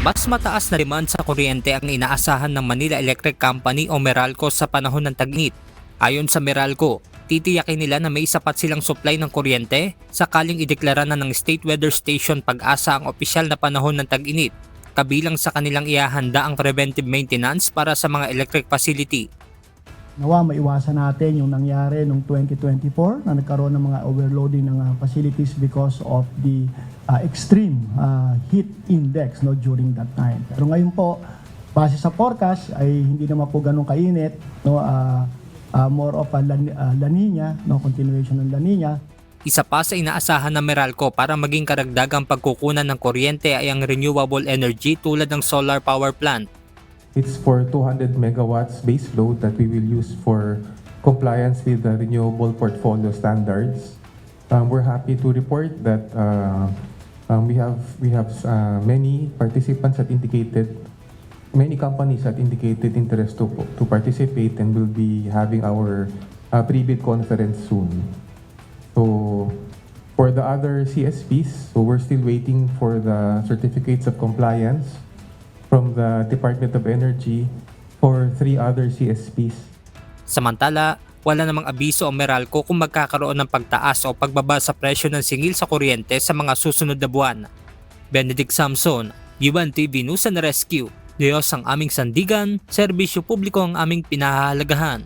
Mas mataas na demand sa kuryente ang inaasahan ng Manila Electric Company o Meralco sa panahon ng tag-init. Ayon sa Meralco, titiyakin nila na may sapat silang supply ng kuryente sakaling ideklara na ng State Weather Station Pag-asa ang opisyal na panahon ng tag-init, kabilang sa kanilang ihahanda ang preventive maintenance para sa mga electric facility. Nawa maiwasan natin yung nangyari noong 2024 na nagkaroon ng mga overloading ng facilities because of the extreme heat index during that time. Pero ngayon po, base sa forecast ay hindi naman po ganun kainit, more of a La Nina, continuation ng La Nina. Isa pa sa inaasahan ng Meralco para maging karagdagang pagkukunan ng kuryente ay ang renewable energy tulad ng solar power plant. It's for 200 megawatts base load that we will use for compliance with the renewable portfolio standards. We're happy to report that we have many participants that indicated, many companies that indicated interest to participate, and will be having our pre-bid conference soon. So for the other CSPs, so we're still waiting for the certificates of compliance from the Department of Energy for 3 other CSPs. Samantala, wala namang abiso ang Meralco kung magkakaroon ng pagtaas o pagbaba sa presyo ng singil sa kuryente sa mga susunod na buwan. Benedict Samson, UNTV News and Rescue. Diyos ang aming sandigan, serbisyo publiko ang aming pinahahalagahan.